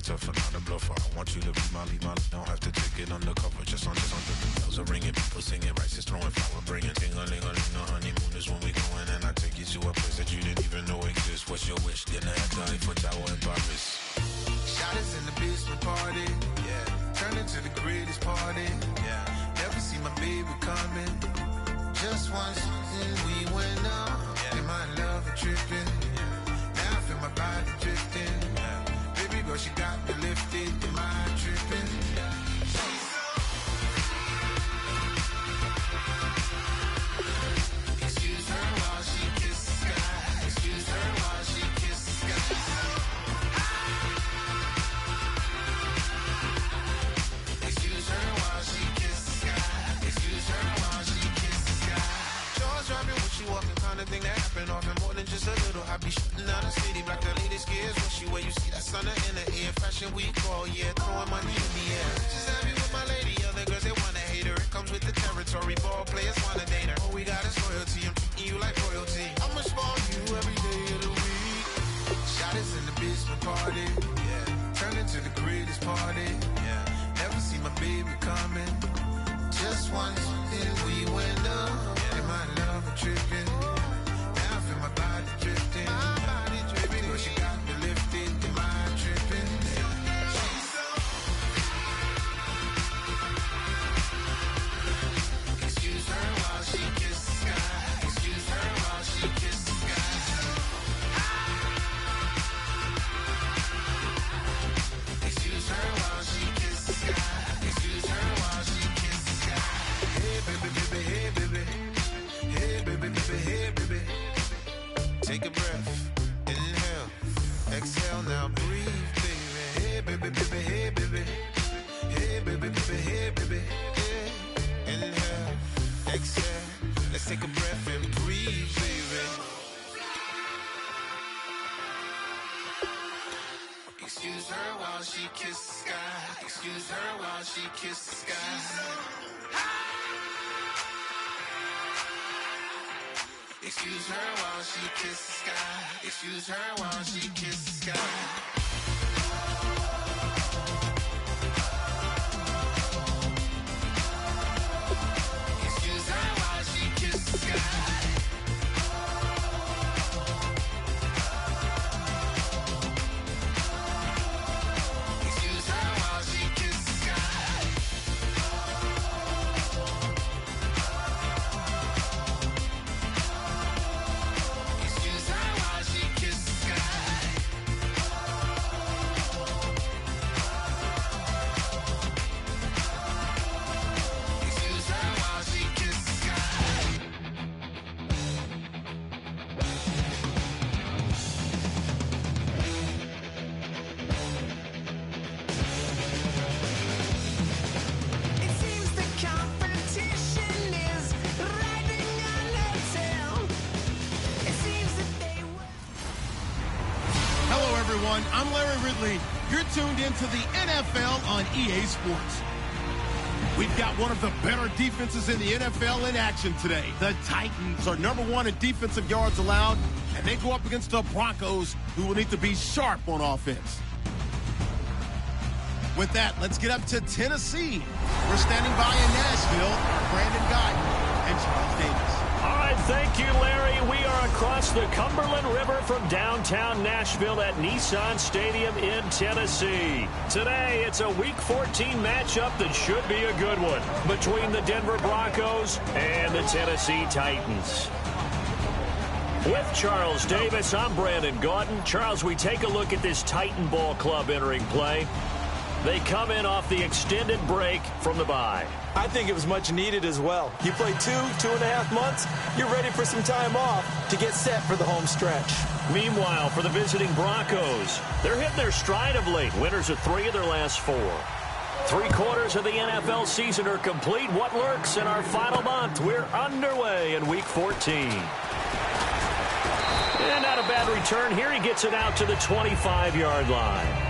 tougher, not a bluffer. I want you to be my lead, don't have to take it undercover. Just on the bells are ringing, people singing, rice is throwing, flower bringing. Ding-a-ling-a-ling, the honeymoon is when we going, and I take you to a place that you didn't even know exists. What's your wish? Dinner at the Eiffel Tower in Paris. Shot is in the basement party, yeah. Turn into the greatest party, yeah. Never see my baby coming. Just once, and we went up, yeah. In my love and tripping, yeah. Now I feel my body drifting, yeah. Baby girl, she got me lifted. Am I tripping? Yeah. Excuse her while she kisses the sky. Excuse her while she kisses the sky. Excuse her while she kisses the sky. Excuse her while she kisses the sky. Jaws dropping when she walking, kind of thing that happen often. More than just a little. I be shooting out the city, black the latest gears. When she wear, you see that sun in the air. Fashion week all year, throwing money in the air. Just happy with my lady, other girls they wanna hate her. It comes with the territory, ball players wanna date her. All we got is loyalty, I'm treating you like royalty. I'ma spoil you every day of the week. Shot is in the basement party, yeah. Turn into the greatest party, yeah. Never see my baby coming. Just once, and we went up, yeah. In my love and tripping. Now I feel my body drifting. Baby girl, she got me lifted. Am I tripping? Excuse her while she kisses the sky. Excuse her while she kisses the sky. Excuse her while she kisses the sky. Excuse her while she kisses the sky. Hey baby, baby, hey baby. Hey baby, baby, hey baby. Take a breath, inhale, exhale, now breathe, baby. Hey baby, baby, hey baby. Hey baby, baby, hey baby. Hey. Inhale, exhale, let's take a breath and breathe, baby. Excuse her while she kisses the sky. Excuse her while she kisses the sky. Excuse her while she kisses the sky. Excuse her while she kisses the sky. Excuse her while she kisses the sky. Excuse her while she kisses the sky. Excuse her while she kisses the sky. Excuse her while she kisses the sky. It seems the competition is riding on their tail. It seems that they were. Hello, everyone. I'm Larry Ridley. You're tuned into the NFL on EA Sports. We've got one of the better defenses in the NFL in action today. The Titans are #1 in defensive yards allowed, and they go up against the Broncos, who will need to be sharp on offense. With that, let's get up to Tennessee. We're standing by in Nashville, Brandon Guyton and Charles Davis. All right, thank you, Larry. We are across the Cumberland River from downtown Nashville at Nissan Stadium in Tennessee. Today, it's a Week 14 matchup that should be a good one between the Denver Broncos and the Tennessee Titans. With Charles Davis, I'm Brandon Guyton. Charles, we take a look at this Titan ball club entering play. They come in off the extended break from the bye. I think it was much needed as well. You play 2.5 months, you're ready for some time off to get set for the home stretch. Meanwhile, for the visiting Broncos, they're hitting their stride of late. Winners of 3 of their last 4. 3 quarters of the NFL season are complete. What lurks in our final month? We're underway in Week 14. And not a bad return here. He gets it out to the 25-yard line.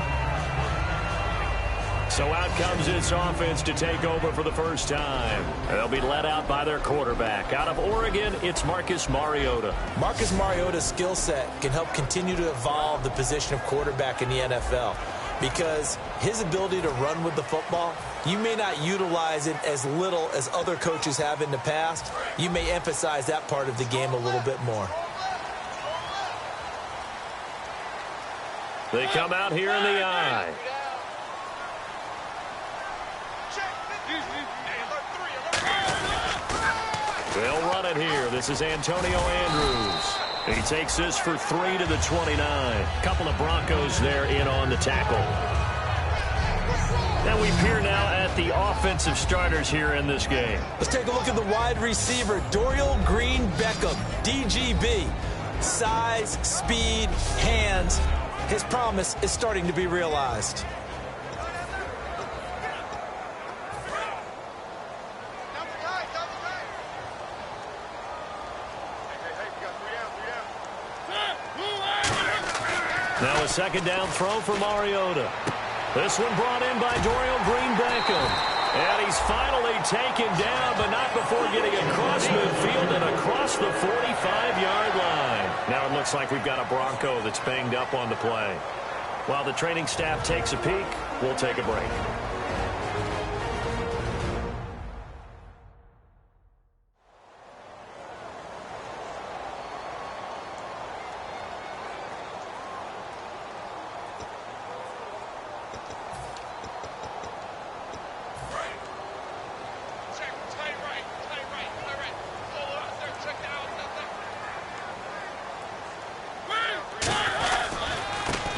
So out comes this offense to take over for the first time. They'll be led out by their quarterback. Out of Oregon, it's Marcus Mariota. Marcus Mariota's skill set can help continue to evolve the position of quarterback in the NFL. because his ability to run with the football, you may not utilize it as little as other coaches have in the past. You may emphasize that part of the game a little bit more. They come out here in the eye. They'll run it here. This is Antonio Andrews. He takes this for 3 to the 29. Couple of Broncos there in on the tackle. And we peer now at the offensive starters here in this game. Let's take a look at the wide receiver, Dorial Green-Beckham, DGB. Size, speed, hands. His promise is starting to be realized. Now a second down throw for Mariota. This one brought in by Dorial Green-Beckham. And he's finally taken down, but not before getting across midfield and across the 45-yard line. Now it looks like we've got a Bronco that's banged up on the play. While the training staff takes a peek, we'll take a break.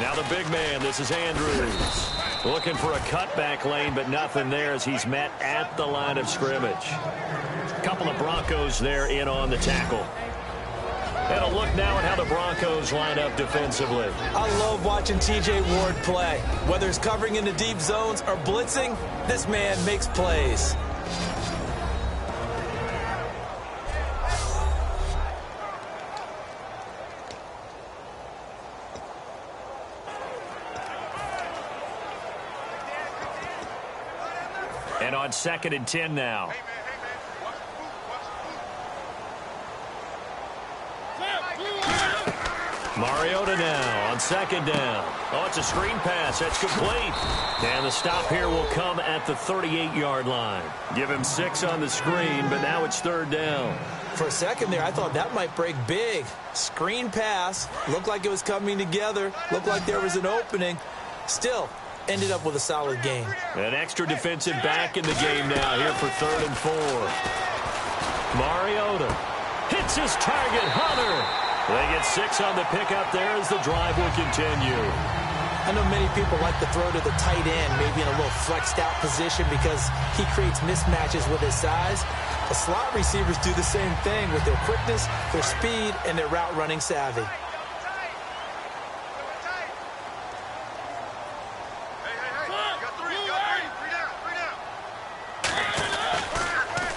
Now the big man, this is Andrews. Looking for a cutback lane, but nothing there as he's met at the line of scrimmage. A couple of Broncos there in on the tackle. And a look now at how the Broncos line up defensively. I love watching T.J. Ward play. Whether it's covering in the deep zones or blitzing, this man makes plays. And on 2nd and 10 now. Mariota now on 2nd down. Oh, it's a screen pass. That's complete. And the stop here will come at the 38-yard line. Give him 6 on the screen, but now it's 3rd down. For a second there, I thought that might break big. Screen pass. Looked like it was coming together. Looked like there was an opening. Still, ended up with a solid game. An extra defensive back in the game now here for 3rd and 4. Mariota hits his target, Hunter. They get 6 on the pickup there as the drive will continue. I know many people like to throw to the tight end, maybe in a little flexed out position because he creates mismatches with his size. The slot receivers do the same thing with their quickness, their speed, and their route running savvy.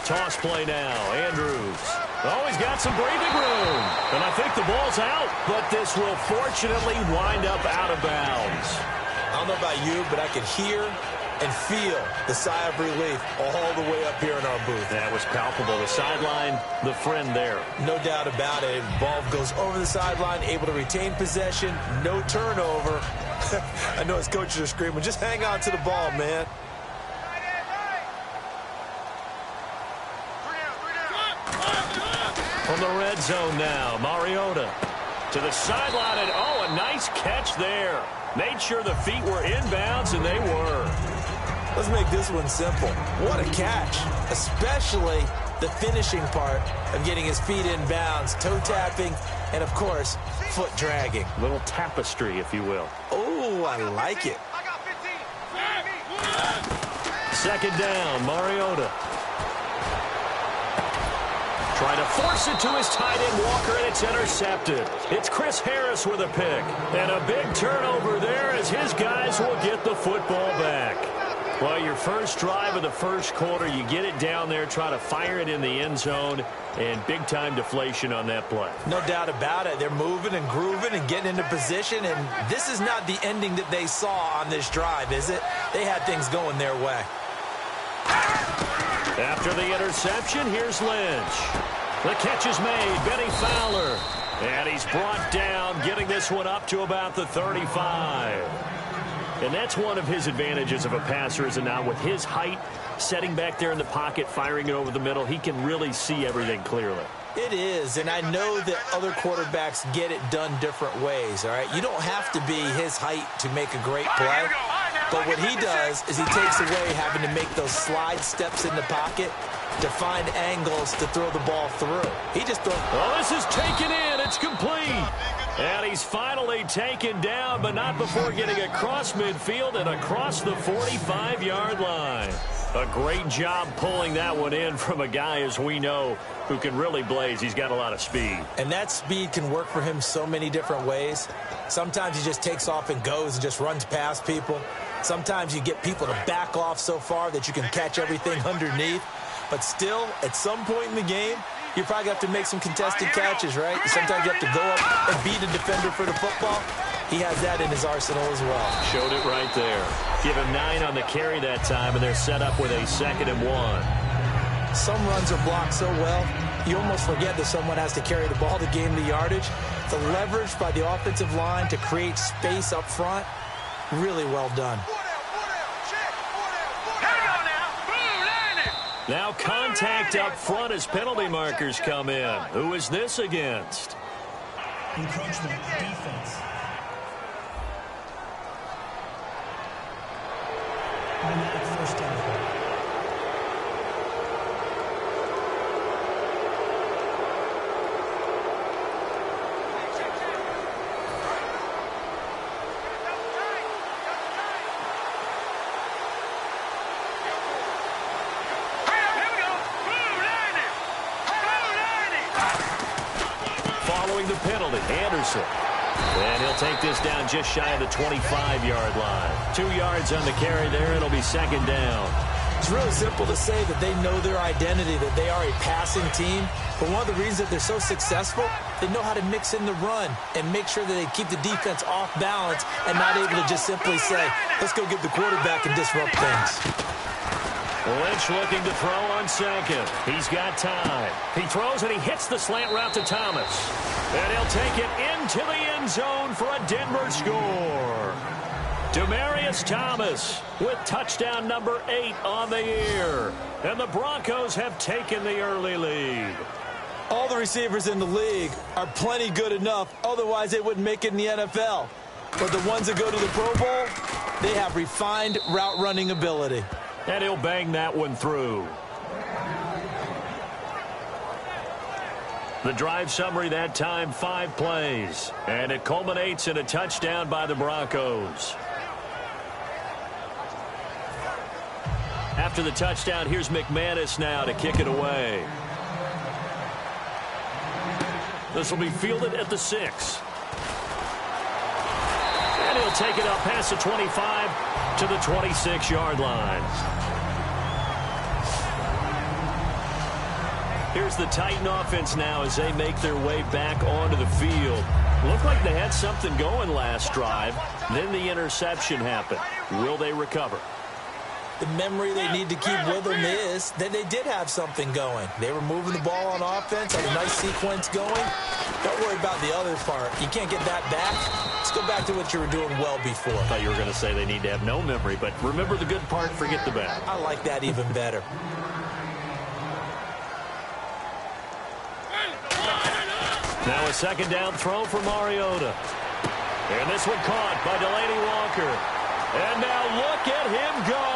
Toss play now, Andrews. Oh, he's got some breathing room. And I think the ball's out, but this will fortunately wind up out of bounds. I don't know about you, but I could hear and feel the sigh of relief all the way up here in our booth. That was palpable. The sideline, the friend there. No doubt about it. Ball goes over the sideline, able to retain possession, no turnover. I know his coaches are screaming, just hang on to the ball, man. From the red zone now, Mariota to the sideline, and oh, a nice catch there. Made sure the feet were inbounds, and they were. Let's make this one simple. What a catch, especially the finishing part of getting his feet inbounds, toe tapping, and, of course, foot dragging. Little tapestry, if you will. Oh, I like it. 2nd down, Mariota. Trying to force it to his tight end, Walker, and it's intercepted. It's Chris Harris with a pick. And a big turnover there as his guys will get the football back. Well, your first drive of the first quarter, you get it down there, try to fire it in the end zone, and big-time deflation on that play. No doubt about it. They're moving and grooving and getting into position, and this is not the ending that they saw on this drive, is it? They had things going their way. After the interception, here's Lynch. The catch is made. Benny Fowler. And he's brought down, getting this one up to about the 35. And that's one of his advantages of a passer, is it not? With his height, setting back there in the pocket, firing it over the middle, he can really see everything clearly. It is, and I know that other quarterbacks get it done different ways, all right? You don't have to be his height to make a great play, but what he does is he takes away having to make those slide steps in the pocket to find angles to throw the ball through. He just throws. Oh, this is taken in. It's complete. And he's finally taken down, but not before getting across midfield and across the 45-yard line. A great job pulling that one in from a guy, as we know, who can really blaze. He's got a lot of speed. And that speed can work for him so many different ways. Sometimes he just takes off and goes and just runs past people. Sometimes you get people to back off so far that you can catch everything underneath. But still, at some point in the game, you probably have to make some contested catches, right? Sometimes you have to go up and beat a defender for the football. He has that in his arsenal as well. Showed it right there. Give him 9 on the carry that time, and they're set up with a 2nd and 1. Some runs are blocked so well, you almost forget that someone has to carry the ball to gain the yardage. The leverage by the offensive line to create space up front, really well done. Now contact up front as penalty markers come in. Who is this against? Encroachment defense. Automatic first down. Following the penalty, Anderson. And he'll take this down just shy of the 25-yard line. 2 yards on the carry there. It'll be 2nd down. It's really simple to say that they know their identity, that they are a passing team. But one of the reasons that they're so successful, they know how to mix in the run and make sure that they keep the defense off balance and not able to just simply say, let's go get the quarterback and disrupt things. Lynch looking to throw on 2nd. He's got time. He throws and he hits the slant route to Thomas. And he'll take it into the end zone for a Denver score. Demaryius Thomas with touchdown number 8 on the year. And the Broncos have taken the early lead. All the receivers in the league are plenty good enough, otherwise they wouldn't make it in the NFL. But the ones that go to the Pro Bowl, they have refined route running ability. And he'll bang that one through. The drive summary that time, 5 plays. And it culminates in a touchdown by the Broncos. After the touchdown, here's McManus now to kick it away. This will be fielded at the 6. And he'll take it up past the 25 to the 26-yard line. Here's the Titan offense now as they make their way back onto the field. Looked like they had something going last drive. Then the interception happened. Will they recover? The memory they need to keep with them is that they did have something going. They were moving the ball on offense, had a nice sequence going. Don't worry about the other part. You can't get that back. Let's go back to what you were doing well before. I thought you were going to say they need to have no memory, but remember the good part, forget the bad. I like that even better. Now a 2nd down throw for Mariota. And this one caught by Delaney Walker. And now look at him go.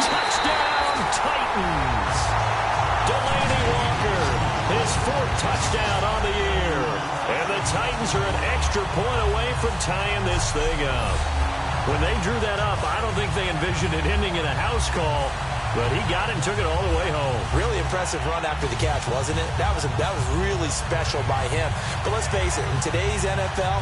Touchdown, Titans. Delaney Walker, his 4th touchdown on the year. And the Titans are an extra point away from tying this thing up. When they drew that up, I don't think they envisioned it ending in a house call. But he got it and took it all the way home. Really impressive run after the catch, wasn't it? That was really special by him. But let's face it, in today's NFL,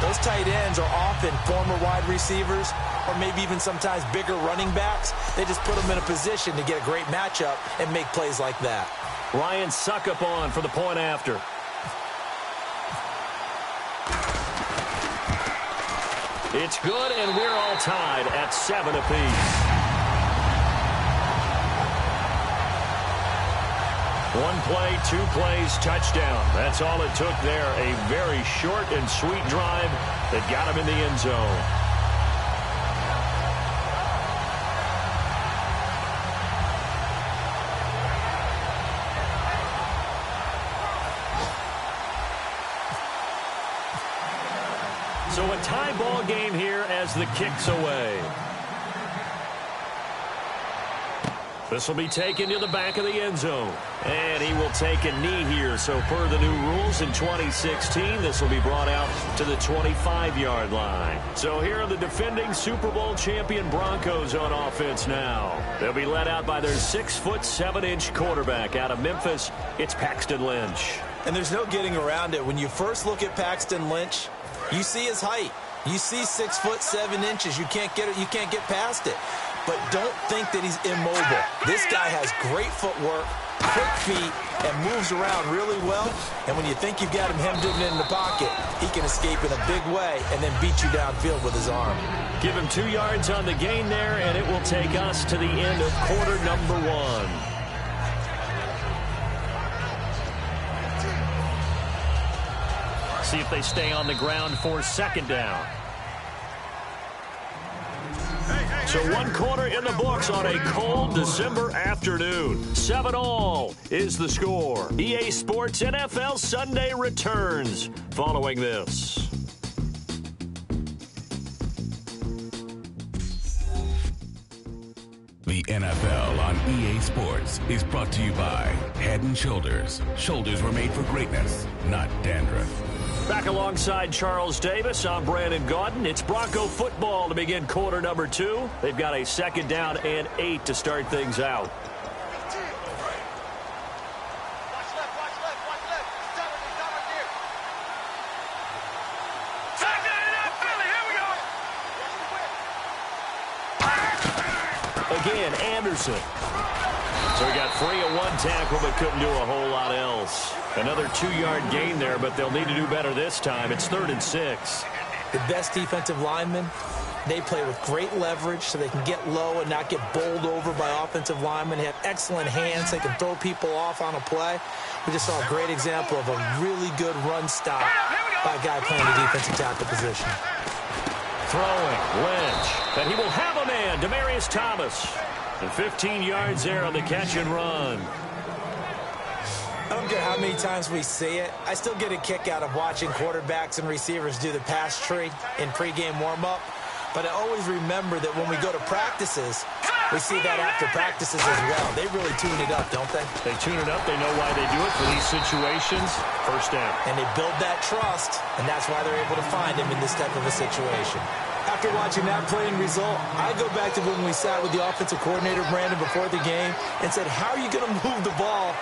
those tight ends are often former wide receivers or maybe even sometimes bigger running backs. They just put them in a position to get a great matchup and make plays like that. Ryan Suckup on for the point after. It's good, and we're all tied at 7 apiece. 1 play, 2 plays, touchdown. That's all it took there. A very short and sweet drive that got him in the end zone. So a tie ball game here as the kick's away. This will be taken to the back of the end zone. And he will take a knee here. So per the new rules in 2016, this will be brought out to the 25-yard line. So here are the defending Super Bowl champion Broncos on offense now. They'll be led out by their 6'7" quarterback out of Memphis. It's Paxton Lynch. And there's no getting around it. When you first look at Paxton Lynch, you see his height. You see 6'7". You can't get past it. But don't think that he's immobile. This guy has great footwork, quick feet, and moves around really well. And when you think you've got him hemmed in the pocket, he can escape in a big way and then beat you downfield with his arm. Give him 2 yards on the gain there, and it will take us to the end of quarter number 1. See if they stay on the ground for second down. So 1 quarter in the books on a cold December afternoon. 7-all is the score. EA Sports NFL Sunday returns following this. The NFL on EA Sports is brought to you by Head & Shoulders. Shoulders were made for greatness, not dandruff. Back alongside Charles Davis, I'm Brandon Gaudin. It's Bronco football to begin quarter number 2. They've got a second down and 8 to start things out. Again, Anderson. So we got 3 on 1 tackle, but couldn't do a whole lot else. Another 2-yard gain there, but they'll need to do better this time. It's 3rd and 6. The best defensive linemen, they play with great leverage so they can get low and not get bowled over by offensive linemen. They have excellent hands. They can throw people off on a play. We just saw a great example of a really good run stop by a guy playing the defensive tackle position. Throwing, Lynch. And he will have a man, Demaryius Thomas. And 15 yards there on the catch and run. I don't care how many times we see it. I still get a kick out of watching quarterbacks and receivers do the pass tree in pregame warm-up. But I always remember that when we go to practices, we see that after practices as well. They really tune it up, don't they? They tune it up. They know why they do it for these situations. First down. And they build that trust, and that's why they're able to find him in this type of a situation. After watching that play and result, I go back to when we sat with the offensive coordinator, Brandon, before the game and said, how are you going to move the ball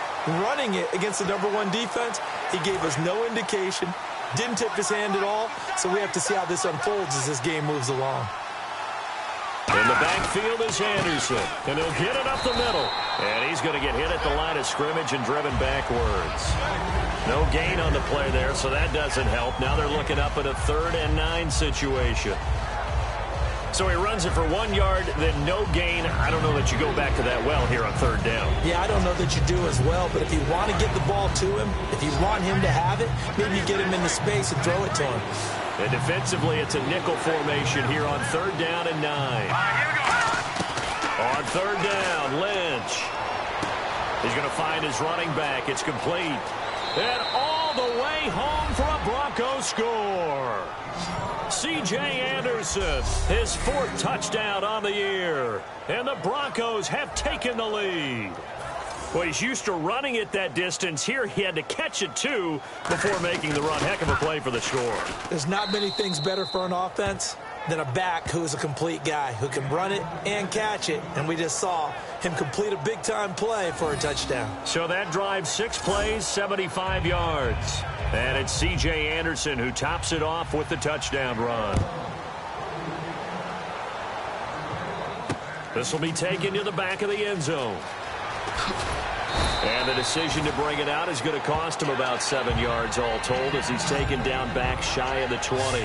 running it against the number 1 defense? He gave us no indication, didn't tip his hand at all, so we have to see how this unfolds as this game moves along. In the backfield is Anderson, and he'll get it up the middle. And he's going to get hit at the line of scrimmage and driven backwards. No gain on the play there, so that doesn't help. Now they're looking up at a 3rd and 9 situation. So he runs it for 1 yard, then no gain. I don't know that you go back to that well here on 3rd down. Yeah, I don't know that you do as well, but if you want to get the ball to him, if you want him to have it, maybe you get him in the space and throw it to him. And defensively, it's a nickel formation here on 3rd down and 9. On 3rd down, Lynch. He's going to find his running back. It's complete. And all the way home for a Broncos score. C.J. Anderson, his 4th touchdown on the year. And the Broncos have taken the lead. Well, he's used to running it that distance. Here he had to catch it, too, before making the run. Heck of a play for the score. There's not many things better for an offense than a back who is a complete guy who can run it and catch it. And we just saw him complete a big-time play for a touchdown. So that drive, 6 plays, 75 yards. And it's C.J. Anderson who tops it off with the touchdown run. This will be taken to the back of the end zone. And the decision to bring it out is going to cost him about 7 yards all told as he's taken down back shy of the 20.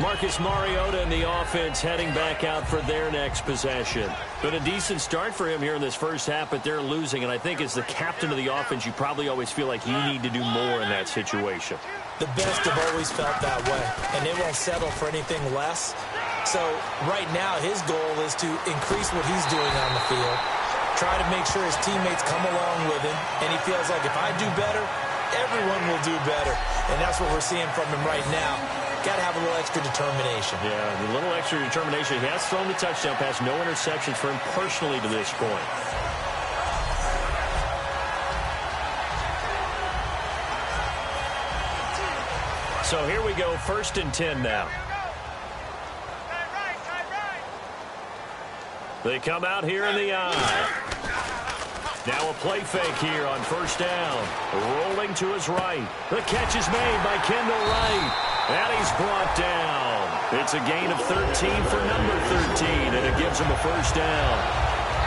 Marcus Mariota and the offense heading back out for their next possession. Been a decent start for him here in this first half, but they're losing. And I think as the captain of the offense, you probably always feel like you need to do more in that situation. The best have always felt that way, and they won't settle for anything less. So right now his goal is to increase what he's doing on the field, try to make sure his teammates come along with him, and he feels like if I do better, everyone will do better. And that's what we're seeing from him right now. Got to have a little extra determination. Yeah, a little extra determination. He has thrown the touchdown pass. No interceptions for him personally to this point. So here we go, 1st and 10 now. They come out here in the eye. Now a play fake here on 1st down. Rolling to his right. The catch is made by Kendall Wright. And he's brought down. It's a gain of 13 for number 13, and it gives him a 1st down.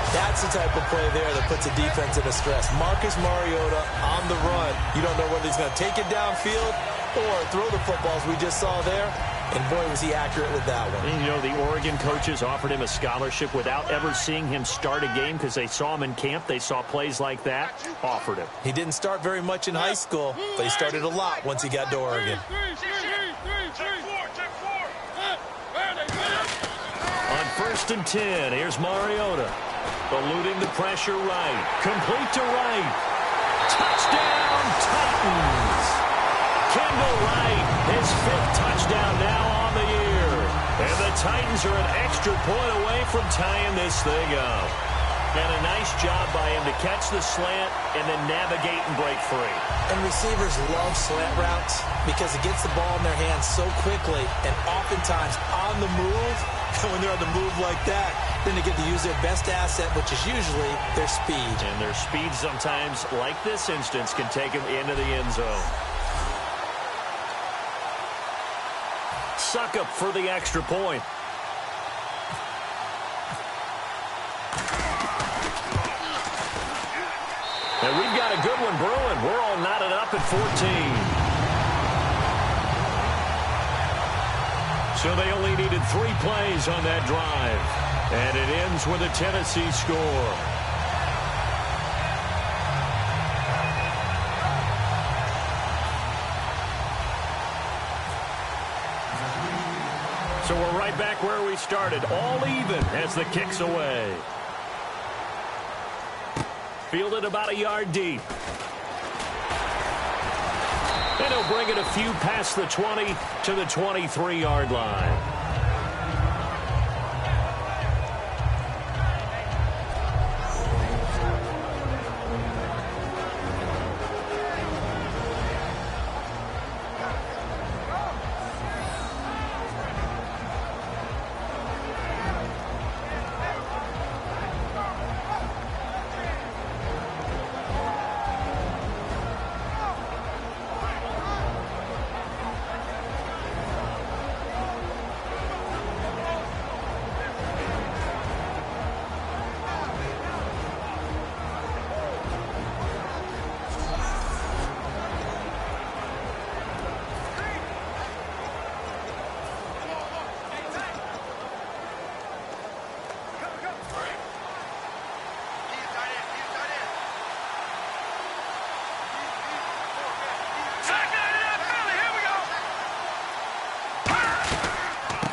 That's the type of play there that puts a defense in a stress. Marcus Mariota on the run. You don't know whether he's going to take it downfield or throw the footballs we just saw there. And boy, was he accurate with that one. And you know, the Oregon coaches offered him a scholarship without ever seeing him start a game because they saw him in camp. They saw plays like that, offered him. He didn't start very much in high school, but he started a lot once he got to Oregon. On 1st and 10, here's Mariota. Eluding the pressure right. Complete to right. Touchdown, Titans. Kendall Wright, his 5th touchdown now on the year. And the Titans are an extra point away from tying this thing up. And a nice job by him to catch the slant and then navigate and break free. And receivers love slant routes because it gets the ball in their hands so quickly and oftentimes on the move. And when they're on the move like that, then they get to use their best asset, which is usually their speed. And their speed sometimes, like this instance, can take them into the end zone. Suck up for the extra point. And we've got a good one brewing. We're all knotted up at 14. So they only needed 3 plays on that drive. And it ends with a Tennessee score. So we're right back where we started, all even as the kick's away. Fielded about a yard deep. And he'll bring it a few past the 20 to the 23-yard line.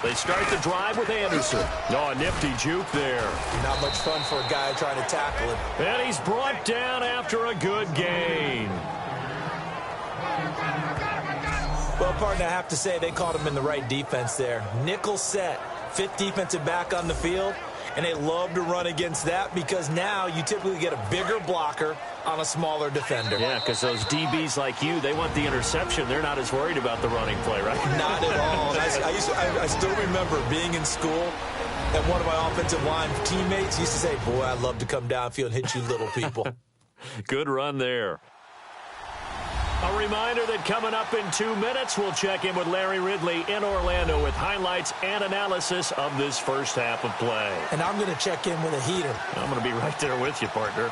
They start the drive with Anderson. Oh, a nifty juke there. Not much fun for a guy trying to tackle him. And he's brought down after a good gain. Well, partner, I have to say they caught him in the right defense there. Nickel set, 5th defensive back on the field, and they love to run against that because now you typically get a bigger blocker on a smaller defender. Yeah, because those DBs like you, they want the interception. They're not as worried about the running play, right? Not at all. I still remember being in school, and one of my offensive line teammates used to say, boy, I'd love to come downfield and hit you little people. Good run there. A reminder that coming up in 2 minutes, we'll check in with Larry Ridley in Orlando with highlights and analysis of this first half of play. And I'm going to check in with a heater. I'm going to be right there with you, partner.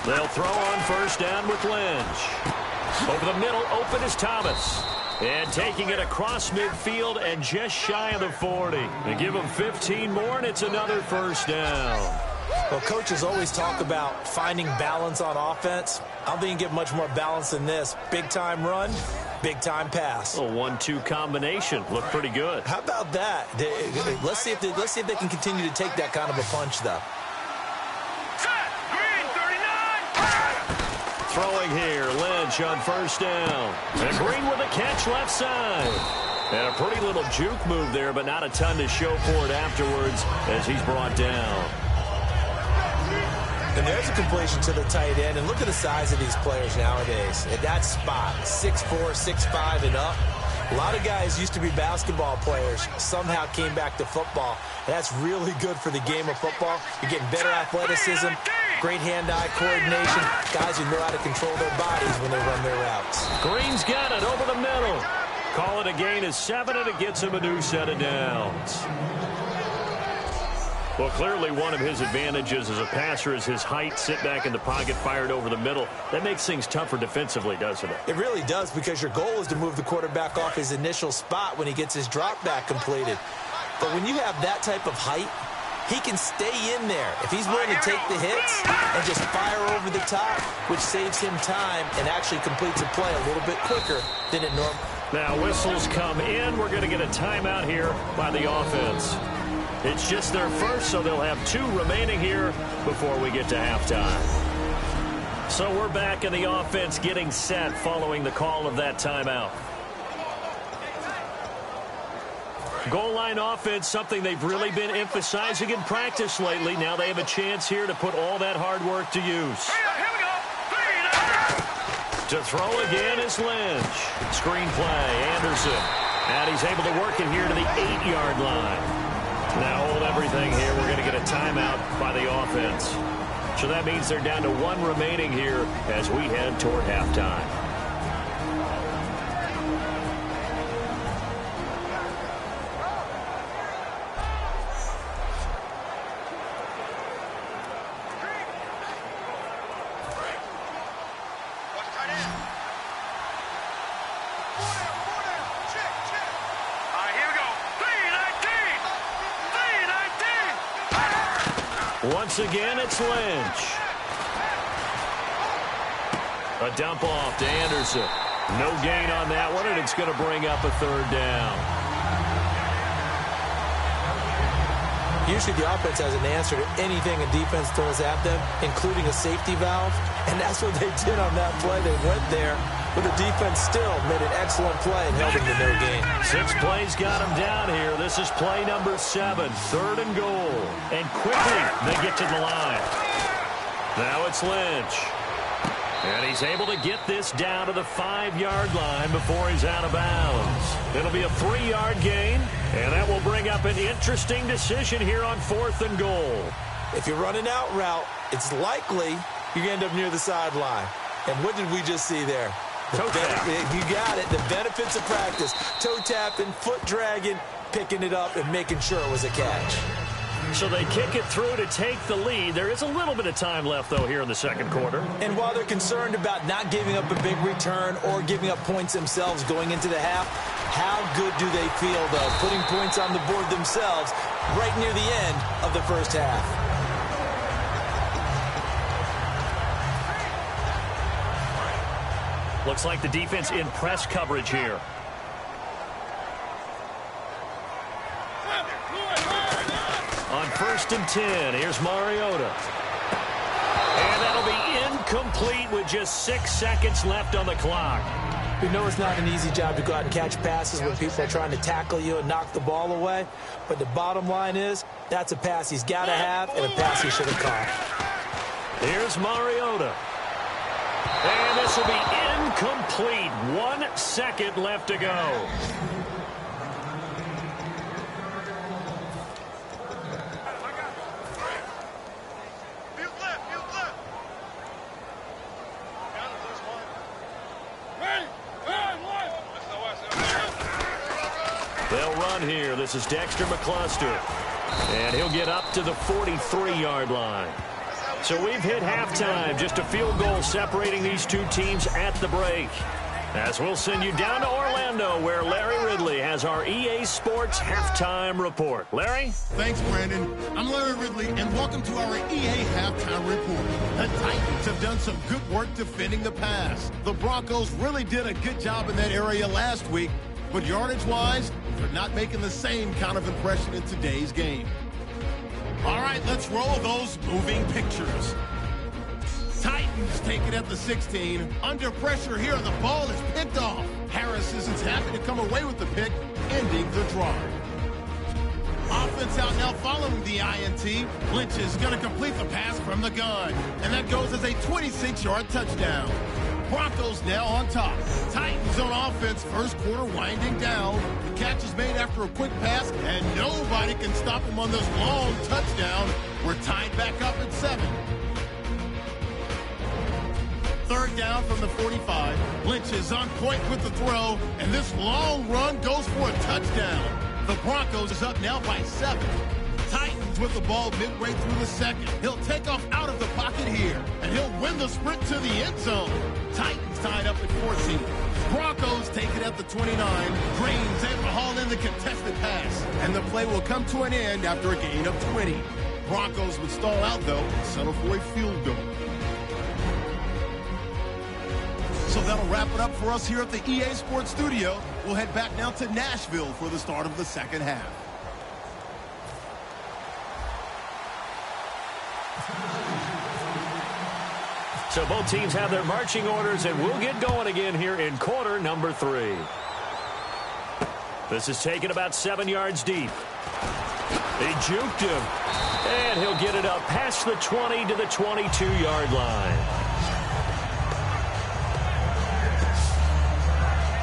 They'll throw on first down with Lynch. Over the middle, open is Thomas. And taking it across midfield and just shy of the 40. They give him 15 more, and it's another first down. Well, coaches always talk about finding balance on offense. I don't think you can get much more balance than this. Big-time run, big-time pass. A 1-2 combination. Looked pretty good. How about that? Let's see if they can continue to take that kind of a punch, though. Throwing here, Lynch on first down. And Green with a catch left side. And a pretty little juke move there, but not a ton to show for it afterwards as he's brought down. And there's a completion to the tight end. And look at the size of these players nowadays. At that spot, 6'4", 6'5", and up. A lot of guys used to be basketball players, somehow came back to football. And that's really good for the game of football. You're getting better athleticism, great hand-eye coordination, guys who know how to control their bodies when they run their routes. Green's got it over the middle. Call it a gain of 7, and it gets him a new set of downs. Well, clearly one of his advantages as a passer is his height, sit back in the pocket, fired over the middle. That makes things tougher defensively, doesn't it? It really does, because your goal is to move the quarterback off his initial spot when he gets his drop back completed. But when you have that type of height, he can stay in there if he's willing to take the hits and just fire over the top, which saves him time and actually completes a play a little bit quicker than it normally. Now whistles come in. We're going to get a timeout here by the offense. It's just their first, so they'll have 2 remaining here before we get to halftime. So we're back in the offense getting set following the call of that timeout. Goal line offense, something they've really been emphasizing in practice lately. Now they have a chance here to put all that hard work to use. To throw again is Lynch. Screen play, Anderson. And he's able to work it here to the 8-yard line. Now hold everything here. We're going to get a timeout by the offense. So that means they're down to 1 remaining here as we head toward halftime. Once again, it's Lynch. A dump off to Anderson. No gain on that one, and it's going to bring up a 3rd down. Usually the offense has an answer to anything a defense throws at them, including a safety valve, and that's what they did on that play. They went there, but the defense still made an excellent play and held him to no gain. 6 plays got him down here. This is play number 7, 3rd and goal. And quickly they get to the line. Now it's Lynch. And he's able to get this down to the 5-yard line before he's out of bounds. It'll be a 3-yard gain, and that will bring up an interesting decision here on 4th and goal. If you're running out route, it's likely you're going to end up near the sideline. And what did we just see there? You got it. The benefits of practice. Toe tapping, foot dragging, picking it up, and making sure it was a catch. So they kick it through to take the lead. There is a little bit of time left, though, here in the 2nd quarter. And while they're concerned about not giving up a big return or giving up points themselves going into the half, how good do they feel, though, putting points on the board themselves right near the end of the first half? Looks like the defense in press coverage here. On 1st and 10, here's Mariota. And that'll be incomplete with just 6 seconds left on the clock. We know it's not an easy job to go out and catch passes when people are trying to tackle you and knock the ball away. But the bottom line is, that's a pass he's got to have and a pass he should have caught. Here's Mariota. And this will be incomplete. 1 second left to go. They'll run here. This is Dexter McCluster. And he'll get up to the 43-yard line. So we've hit halftime. Just a field goal separating these 2 teams at the break. As we'll send you down to Orlando, where Larry Ridley has our EA Sports Halftime Report. Larry? Thanks, Brandon. I'm Larry Ridley, and welcome to our EA Halftime Report. The Titans have done some good work defending the pass. The Broncos really did a good job in that area last week, but yardage-wise, they're not making the same kind of impression in today's game. All right, let's roll those moving pictures. Titans take it at the 16. Under pressure here, the ball is picked off. Harris isn't happy to come away with the pick, ending the drive. Offense out now following the INT. Lynch is going to complete the pass from the gun, and that goes as a 26-yard touchdown. Broncos now on top. Titans on offense, first quarter winding down. The catch is made after a quick pass, and nobody can stop them on this long touchdown. We're tied back up at 7. Third down from the 45. Lynch is on point with the throw, and this long run goes for a touchdown. The Broncos is up now by 7. Titans with the ball midway through the second. He'll take off out of the pocket here, and he'll win the sprint to the end zone. Titans tied up at 14. Broncos take it at the 29. Green's able to haul in the contested pass, and the play will come to an end after a gain of 20. Broncos would stall out, though, and settle for a field goal. So that'll wrap it up for us here at the EA Sports Studio. We'll head back now to Nashville for the start of the second half. So both teams have their marching orders, and we'll get going again here in quarter number 3. This is taken about 7 yards deep. They juked him, and he'll get it up past the 20 to the 22-yard line.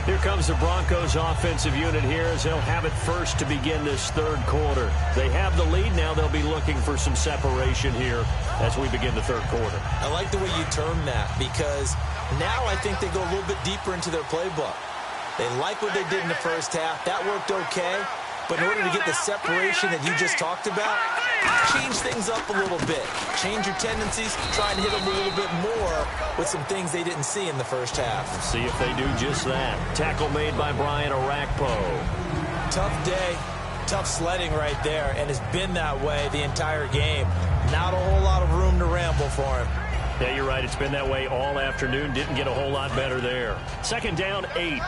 Here comes the Broncos offensive unit here as they'll have it first to begin this third quarter. They have the lead now. They'll be looking for some separation here as we begin the third quarter. I like the way you term that because now I think they go a little bit deeper into their playbook. They like what they did in the first half. That worked okay. But in order to get the separation that you just talked about, change things up a little bit. Change your tendencies, try and hit them a little bit more with some things they didn't see in the first half. See if they do just that. Tackle made by Brian Orakpo. Tough day, tough sledding right there, and it's been that way the entire game. Not a whole lot of room to ramble for him. Yeah, you're right. It's been that way all afternoon. Didn't get a whole lot better there. Second down, 8.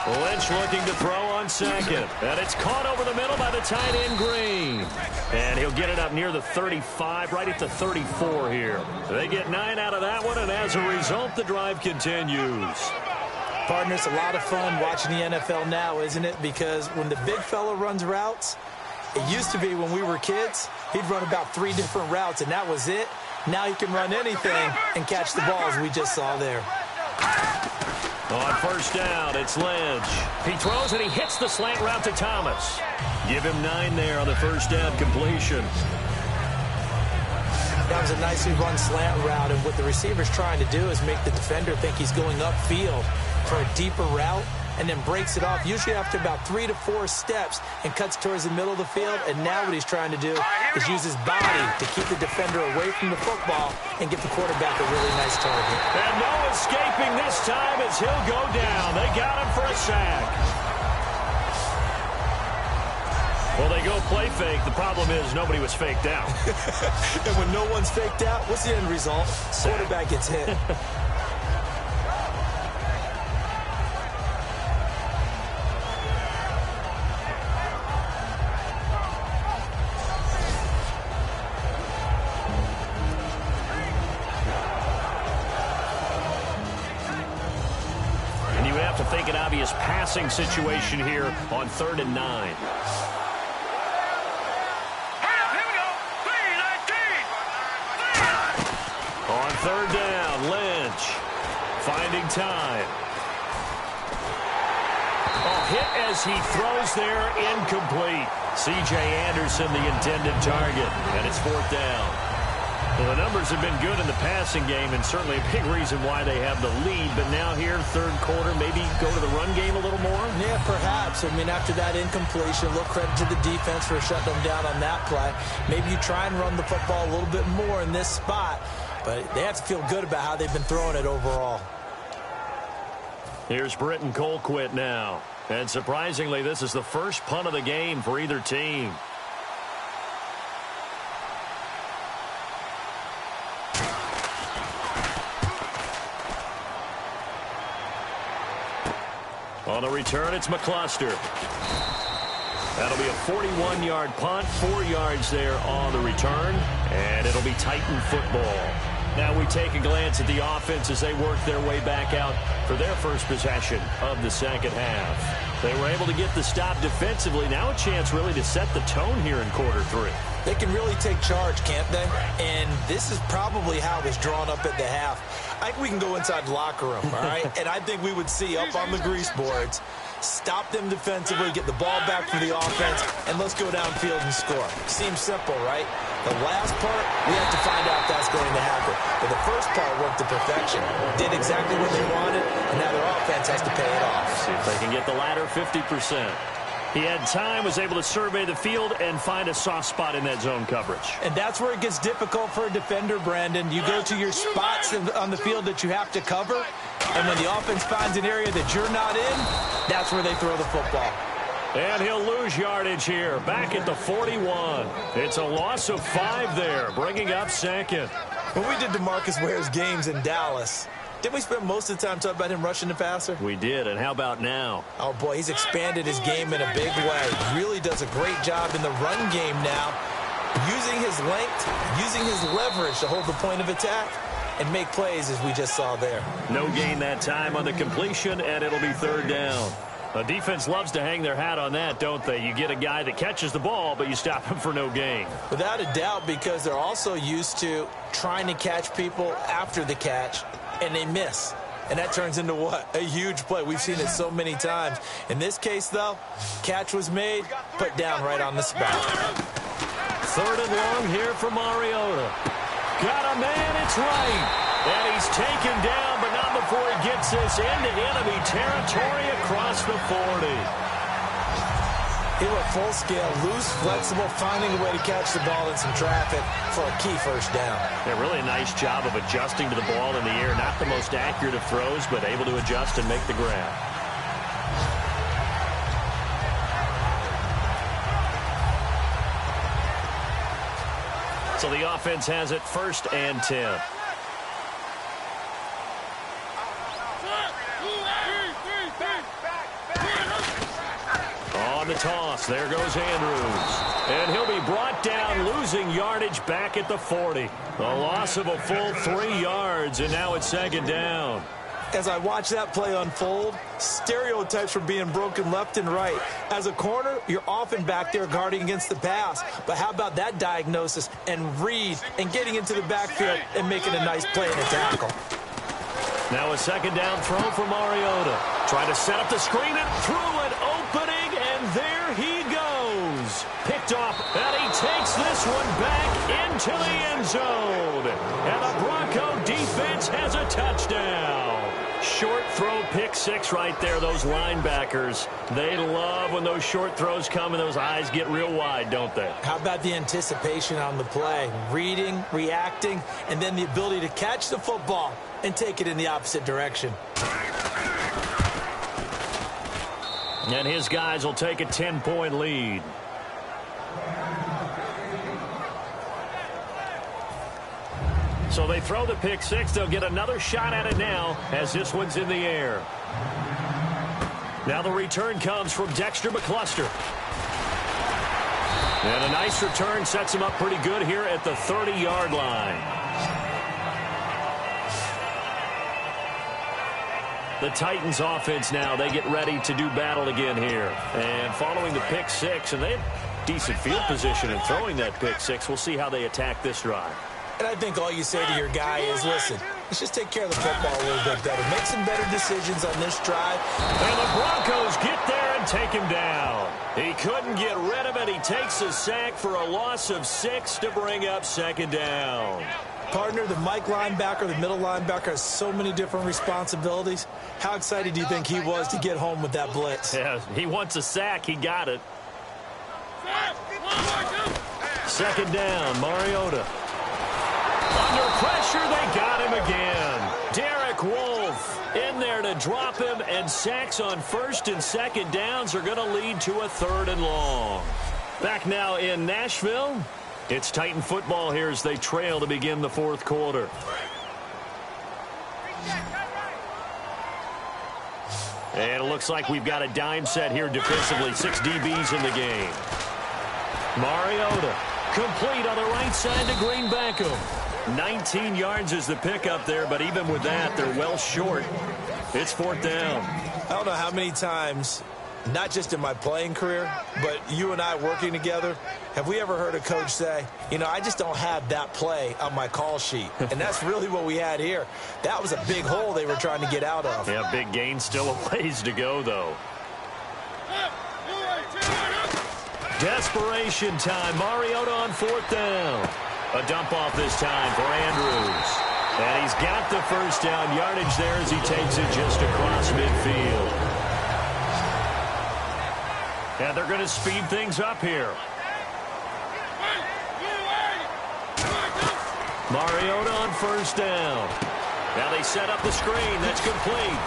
Lynch looking to throw on second. And it's caught over the middle by the tight end, Green. And he'll get it up near the 35, right at the 34 here. They get 9 out of that one, and as a result, the drive continues. Partner, it's a lot of fun watching the NFL now, isn't it? Because when the big fella runs routes, it used to be when we were kids, he'd run about 3 different routes, and that was it. Now he can run anything and catch the balls we just saw there. On first down, it's Lynch. He throws and he hits the slant route to Thomas. Give him 9 there on the first down completion. That was a nicely run slant route, and what the receiver's trying to do is make the defender think he's going upfield for a deeper route and then breaks it off, usually after about 3 to 4 steps, and cuts towards the middle of the field. And now what he's trying to do is use his body to keep the defender away from the football and give the quarterback a really nice target. And no escaping this time as he'll go down. They got him for a sack. Well, they go play fake. The problem is nobody was faked out. And when no one's faked out, what's the end result? Quarterback gets hit. Think an obvious passing situation here on 3rd and 9. On 3rd down, Lynch finding time. Hit as he throws there, incomplete. C.J. Anderson, the intended target, and it's 4th down. Well, the numbers have been good in the passing game, and certainly a big reason why they have the lead. But now here, third quarter, maybe go to the run game a little more? Yeah, perhaps. I mean, after that incompletion, a little credit to the defense for shutting them down on that play. Maybe you try and run the football a little bit more in this spot. But they have to feel good about how they've been throwing it overall. Here's Britton Colquitt now. And surprisingly, this is the first punt of the game for either team. On the return, it's McCluster. That'll be a 41-yard punt, 4 yards there on the return, and it'll be Titan football. Now we take a glance at the offense as they work their way back out for their first possession of the second half. They were able to get the stop defensively. Now a chance really to set the tone here in quarter three. They can really take charge, can't they? And this is probably how it was drawn up at the half. I think we can go inside the locker room, all right? And I think we would see up on the grease boards, stop them defensively, get the ball back for the offense, and let's go downfield and score. Seems simple, right? The last part, we have to find out if that's going to happen. But the first part worked to perfection. Did exactly what they wanted, and now their offense has to pay it off. See if they can get the latter 50%. He had time, was able to survey the field and find a soft spot in that zone coverage. And that's where it gets difficult for a defender, Brandon. You go to your spots on the field that you have to cover, and when the offense finds an area that you're not in, that's where they throw the football. And he'll lose yardage here, back at the 41. It's a loss of 5 there, bringing up second. When we did DeMarcus Ware's games in Dallas, didn't we spend most of the time talking about him rushing the passer? We did, and how about now? Oh, boy, he's expanded his game in a big way. Really does a great job in the run game now, using his length, using his leverage to hold the point of attack and make plays as we just saw there. No gain that time on the completion, and it'll be third down. The defense loves to hang their hat on that, don't they? You get a guy that catches the ball, but you stop him for no gain. Without a doubt, because they're also used to trying to catch people after the catch, and they miss. And that turns into what? A huge play. We've seen it so many times. In this case, though, catch was made, put down right on the spot. Third and long here for Mariota. Got a man, it's right. And he's taken down, but not before he gets this into enemy territory across the 40. He went full scale, loose, flexible, finding a way to catch the ball in some traffic for a key first down. Yeah, really a nice job of adjusting to the ball in the air. Not the most accurate of throws, but able to adjust and make the grab. So the offense has it 1st and 10. On the toss, there goes Andrews. And he'll be brought down, losing yardage back at the 40. A loss of a full 3 yards, and now it's 2nd down. As I watch that play unfold, stereotypes were being broken left and right. As a corner, you're often back there guarding against the pass. But how about that diagnosis and read and getting into the backfield and making a nice play in a tackle? Now a 2nd down throw for Mariota. Trying to set up the screen and through an opening, and there he goes. Picked off, and he takes this one back into the end zone. And the Bronco defense has a touchdown. Short throw, pick 6 right there. Those linebackers, they love when those short throws come and those eyes get real wide, don't they? How about the anticipation on the play? Reading, reacting, and then the ability to catch the football and take it in the opposite direction. And his guys will take a 10-point lead. So they throw the pick 6. They'll get another shot at it now as this one's in the air. Now the return comes from Dexter McCluster. And a nice return sets him up pretty good here at the 30-yard line. The Titans offense now, they get ready to do battle again here. And following the pick 6, and they have decent field position in throwing that pick 6. We'll see how they attack this drive. And I think all you say to your guy is, listen, let's just take care of the football a little bit better. Make some better decisions on this drive. And the Broncos get there and take him down. He couldn't get rid of it. He takes a sack for a loss of 6 to bring up second down. Partner, the Mike linebacker, the middle linebacker has so many different responsibilities. How excited do you think he was to get home with that blitz? Yeah, he wants a sack. He got it. Second down, Mariota. Under pressure, they got him again. Derek Wolfe in there to drop him, and sacks on first and second downs are going to lead to a 3rd and long. Back now in Nashville. It's Titan football here as they trail to begin the 4th quarter. And it looks like we've got a dime set here defensively. 6 DBs in the game. Mariota complete on the right side to Greenbacko. 19 yards is the pickup there, but even with that, they're well short. It's 4th down. I don't know how many times, not just in my playing career, but you and I working together, have we ever heard a coach say, you know, I just don't have that play on my call sheet. And that's really what we had here. That was a big hole they were trying to get out of. Yeah, big gain, still a ways to go, though. Desperation time. Mariota on 4th down. A dump off this time for Andrews. And he's got the first down yardage there as he takes it just across midfield. And they're going to speed things up here. Mariota on 1st down. Now they set up the screen. That's complete.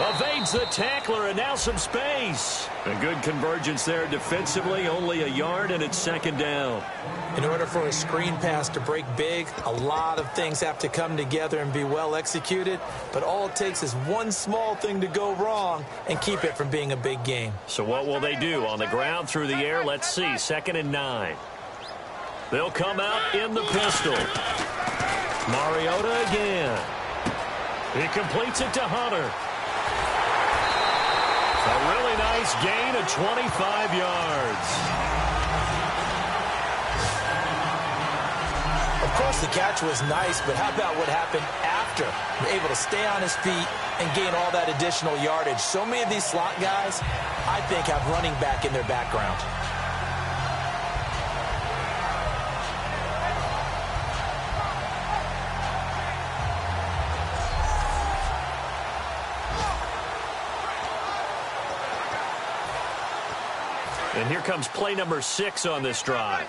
Evades the tackler, and now some space. A good convergence there defensively. Only a yard, and it's 2nd down. In order for a screen pass to break big, a lot of things have to come together and be well executed. But all it takes is one small thing to go wrong and keep it from being a big game. So what will they do? On the ground, through the air? Let's see. 2nd and 9. They'll come out in the pistol. Mariota again. He completes it to Hunter. A really nice gain of 25 yards. Of course, the catch was nice, but how about what happened after? Able to stay on his feet and gain all that additional yardage. So many of these slot guys, I think, have running back in their background. And here comes play number 6 on this drive.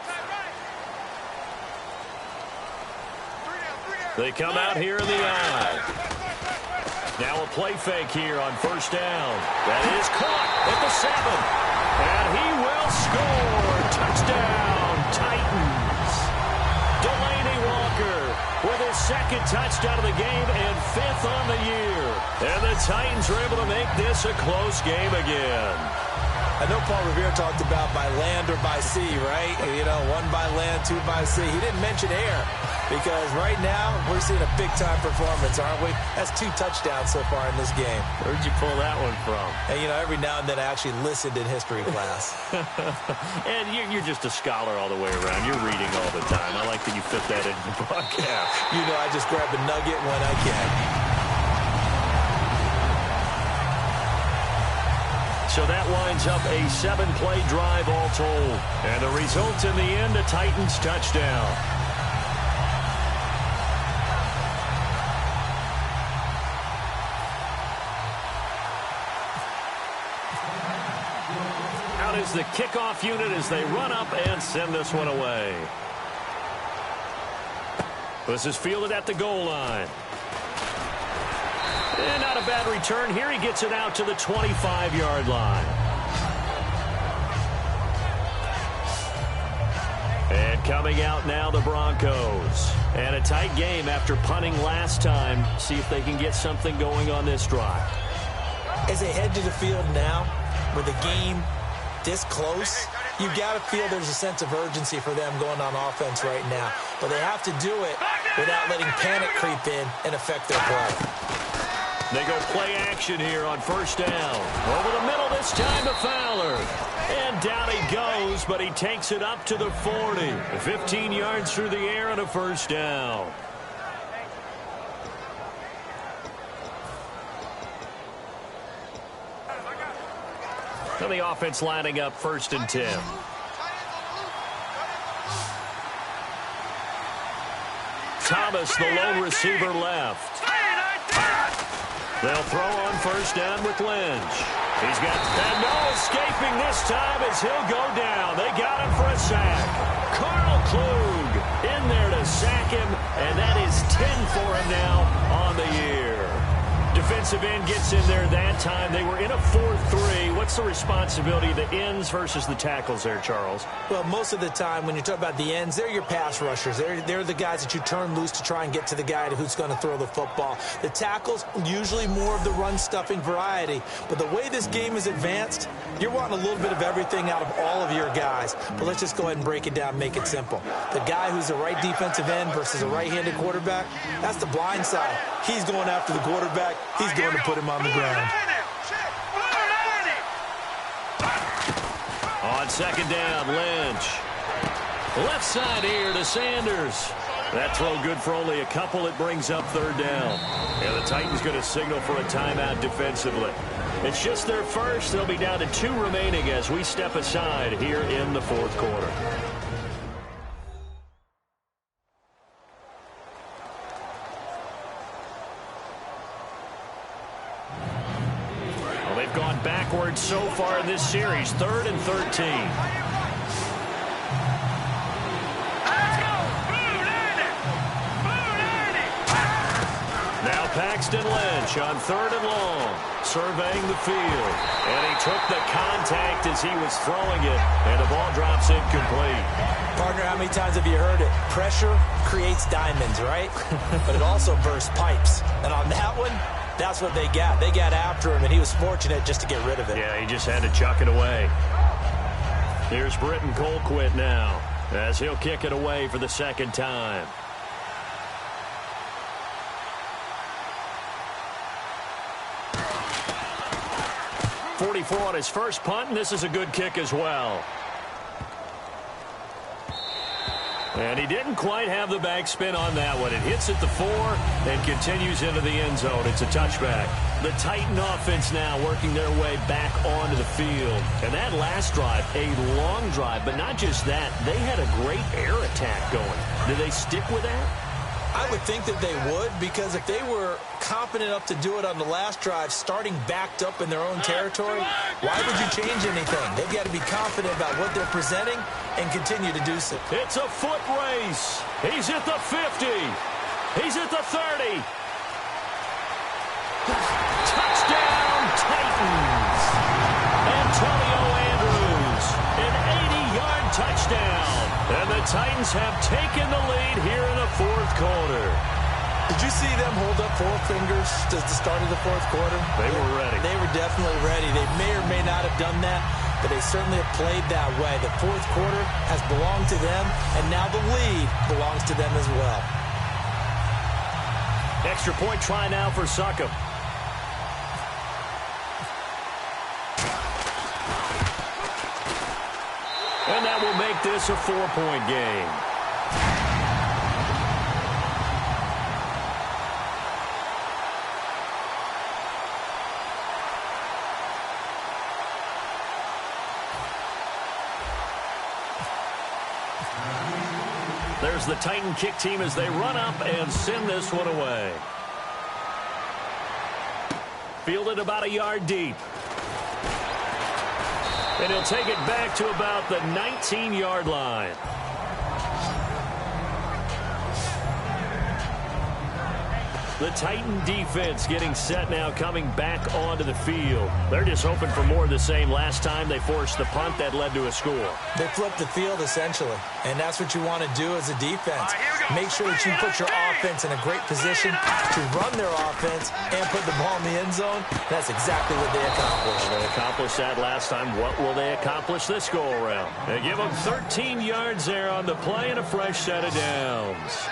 They come out here in the eye. Now a play fake here on 1st down. That is caught at the 7. And he will score. Touchdown, Titans. Delaney Walker with his 2nd touchdown of the game and 5th on the year. And the Titans are able to make this a close game again. I know Paul Revere talked about by land or by sea, right? You know, 1 by land, 2 by sea. He didn't mention air because right now we're seeing a big-time performance, aren't we? That's 2 touchdowns so far in this game. Where'd you pull that one from? And, you know, every now and then I actually listened in history class. And you're just a scholar all the way around. You're reading all the time. I like that you fit that in the broadcast. You know, I just grab a nugget when I can. So that winds up a 7-play drive all told. And the result in the end, a Titans touchdown. Out is the kickoff unit as they run up and send this one away. This is fielded at the goal line. And not a bad return here. He gets it out to the 25-yard line. And coming out now, the Broncos. And a tight game after punting last time. See if they can get something going on this drive. As they head to the field now, with the game this close, you got to feel there's a sense of urgency for them going on offense right now. But they have to do it without letting panic creep in and affect their play. They go play action here on 1st down. Over the middle this time to Fowler. And down he goes, but he takes it up to the 40. 15 yards through the air and a 1st down. And the offense lining up 1st and 10. Thomas, the lone receiver, left. They'll throw on 1st down with Lynch. He's got no escaping this time as he'll go down. They got him for a sack. Carl Klug in there to sack him, and that is 10 for him now on the year. Defensive end gets in there that time. They were in a 4-3. What's the responsibility of the ends versus the tackles there, Charles? Well, most of the time when you talk about the ends, they're your pass rushers. They're the guys that you turn loose to try and get to the guy who's going to throw the football. The tackles, usually more of the run-stuffing variety. But the way this game is advanced, you're wanting a little bit of everything out of all of your guys. But let's just go ahead and break it down and make it simple. The guy who's a right defensive end versus a right-handed quarterback, that's the blind side. He's going after the quarterback. He's going to put him on the ground. On 2nd down, Lynch. Left side here to Sanders. That throw good for only a couple. It brings up 3rd down. And the Titans going to signal for a timeout defensively. It's just their first. They'll be down to 2 remaining as we step aside here in the 4th quarter. They've gone backwards so far in this series. 3rd and 13. Now Paxton Lynch on 3rd and long, surveying the field. And he took the contact as he was throwing it, and the ball drops incomplete. Partner, how many times have you heard it? Pressure creates diamonds, right? But it also bursts pipes. And on that one, that's what they got. They got after him, and he was fortunate just to get rid of it. Yeah, he just had to chuck it away. Here's Britton Colquitt now as he'll kick it away for the 2nd time. .44 on his first punt, and this is a good kick as well. And he didn't quite have the backspin on that one. It hits at the 4 and continues into the end zone. It's a touchback. The Titan offense now working their way back onto the field. And that last drive, a long drive, but not just that. They had a great air attack going. Did they stick with that? I would think that they would, because if they were confident enough to do it on the last drive, starting backed up in their own territory, why would you change anything? They've got to be confident about what they're presenting and continue to do so. It's a foot race. He's at the 50. He's at the 30. Touchdown, Titans. Antonio Andrews, an 80-yard touchdown. And the Titans have taken the lead here in the 4th quarter. Did you see them hold up 4 fingers at the start of the 4th quarter? They were ready. They were definitely ready. They may or may not have done that, but they certainly have played that way. The 4th quarter has belonged to them, and now the lead belongs to them as well. Extra point try now for Succop. And that will make this a 4-point game. There's the Titan kick team as they run up and send this one away. Fielded about a yard deep. And he'll take it back to about the 19-yard line. The Titan defense getting set now, coming back onto the field. They're just hoping for more of the same. Last time they forced the punt that led to a score. They flipped the field, essentially, and that's what you want to do as a defense. Make sure that you put your offense in a great position to run their offense and put the ball in the end zone. That's exactly what they accomplished. They accomplished that last time. What will they accomplish this go-around? They give them 13 yards there on the play and a fresh set of downs.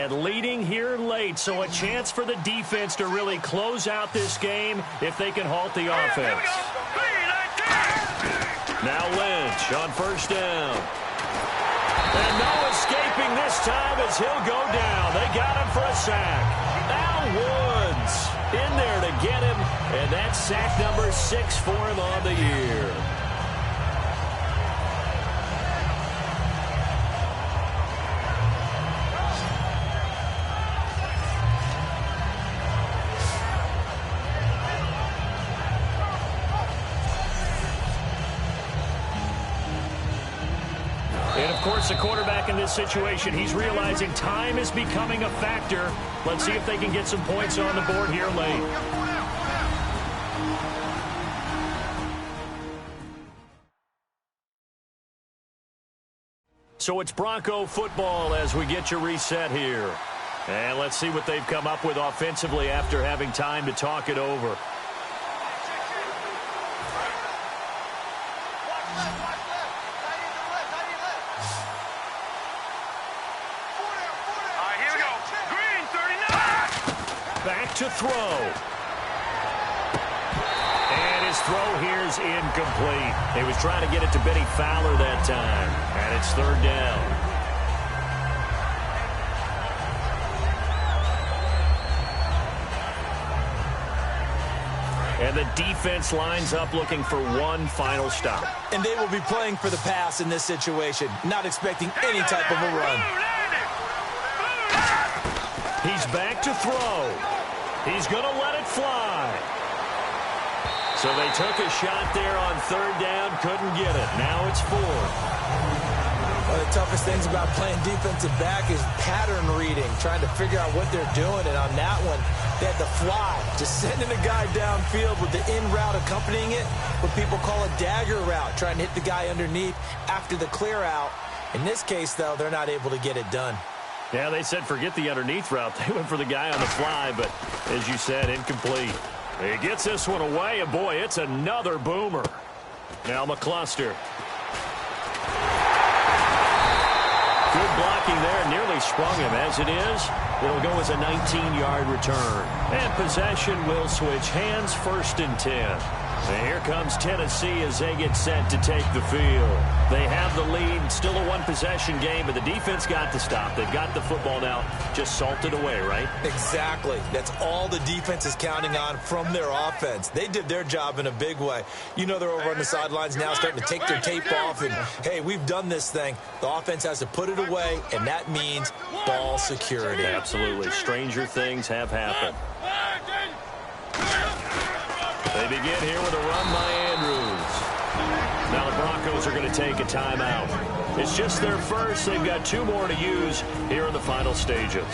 And leading here late, so a chance for the defense to really close out this game if they can halt the offense. Now Lynch on first down. And no escaping this time as he'll go down. They got him for a sack. Now Woods in there to get him, and that's sack number 6 for him on the year. And, of course, the quarterback in this situation, he's realizing time is becoming a factor. Let's see if they can get some points on the board here late. So it's Bronco football as we get you reset here. And let's see what they've come up with offensively after having time to talk it over. Back to throw. And his throw here's incomplete. He was trying to get it to Benny Fowler that time. And it's third down. And the defense lines up looking for one final stop. And they will be playing for the pass in this situation, not expecting any type of a run. He's back to throw. He's going to let it fly. So they took a shot there on third down, couldn't get it. Now it's fourth. One of the toughest things about playing defensive back is pattern reading, trying to figure out what they're doing. And on that one, they had to fly, just sending a guy downfield with the in route accompanying it, what people call a dagger route, trying to hit the guy underneath after the clear out. In this case, though, they're not able to get it done. Yeah, they said forget the underneath route. They went for the guy on the fly, but as you said, incomplete. He gets this one away, and boy, it's another boomer. Now McCluster. Good blocking there, nearly sprung him. As it is, it'll go as a 19-yard return. And possession will switch hands, 1st and 10. And here comes Tennessee as they get set to take the field. They have the lead, still a one-possession game, but the defense got the stop. They've got the football now, just salted away, right? Exactly. That's all the defense is counting on from their offense. They did their job in a big way. You know they're over on the sidelines now starting to take their tape off, and, hey, we've done this thing. The offense has to put it away, and that means ball security. Absolutely. Stranger things have happened. They begin here with a run by Andrews. Now the Broncos are going to take a timeout. It's just their first. They've got 2 more to use here in the final stages.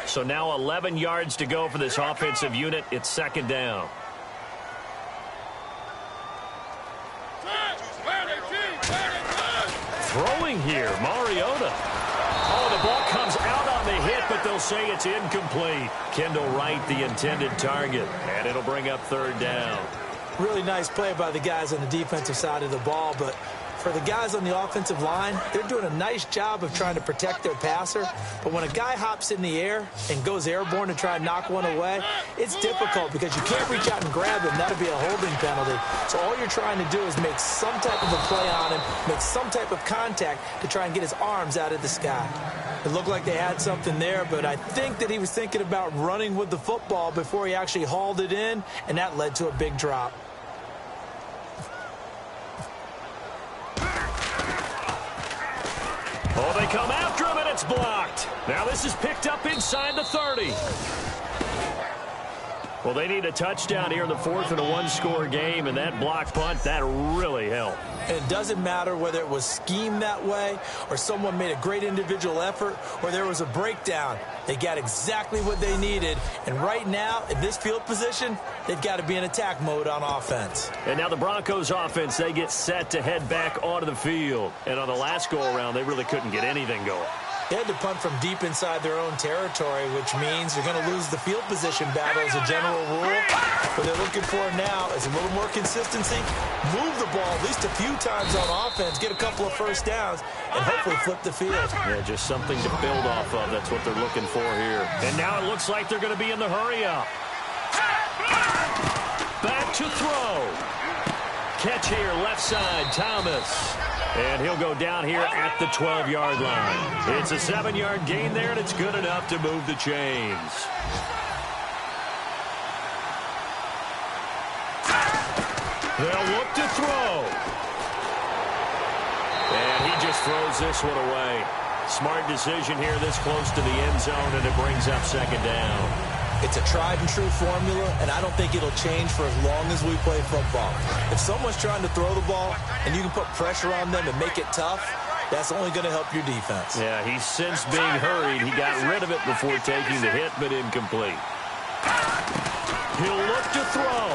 So now 11 yards to go for this offensive unit. It's 2nd down. Throwing here, Mariota. Oh, the ball comes out on the hit, but they'll say it's incomplete. Kendall Wright, the intended target, and it'll bring up 3rd down. Really nice play by the guys on the defensive side of the ball, but for the guys on the offensive line, they're doing a nice job of trying to protect their passer. But when a guy hops in the air and goes airborne to try and knock one away, it's difficult because you can't reach out and grab him. That'll be a holding penalty. So all you're trying to do is make some type of a play on him, make some type of contact to try and get his arms out of the sky. It looked like they had something there, but I think that he was thinking about running with the football before he actually hauled it in, and that led to a big drop. Oh, they come after him, and it's blocked. Now this is picked up inside the 30. Well, they need a touchdown here in the 4th in a 1-score game, and that block punt, that really helped. And it doesn't matter whether it was schemed that way or someone made a great individual effort or there was a breakdown. They got exactly what they needed. And right now, in this field position, they've got to be in attack mode on offense. And now the Broncos offense, they get set to head back onto the field. And on the last go-around, they really couldn't get anything going. They had to punt from deep inside their own territory, which means you're going to lose the field position battle as a general rule. What they're looking for now is a little more consistency, move the ball at least a few times on offense, get a couple of first downs, and hopefully flip the field. Yeah, just something to build off of. That's what they're looking for here. And now it looks like they're going to be in the hurry-up. Back to throw. Catch here, left side, Thomas. And he'll go down here at the 12-yard line. It's a 7-yard gain there, and it's good enough to move the chains. They'll look to throw. And he just throws this one away. Smart decision here this close to the end zone, and it brings up second down. It's a tried-and-true formula, and I don't think it'll change for as long as we play football. If someone's trying to throw the ball and you can put pressure on them and make it tough, that's only going to help your defense. Yeah, he's since being hurried. He got rid of it before taking the hit, but incomplete. He'll look to throw.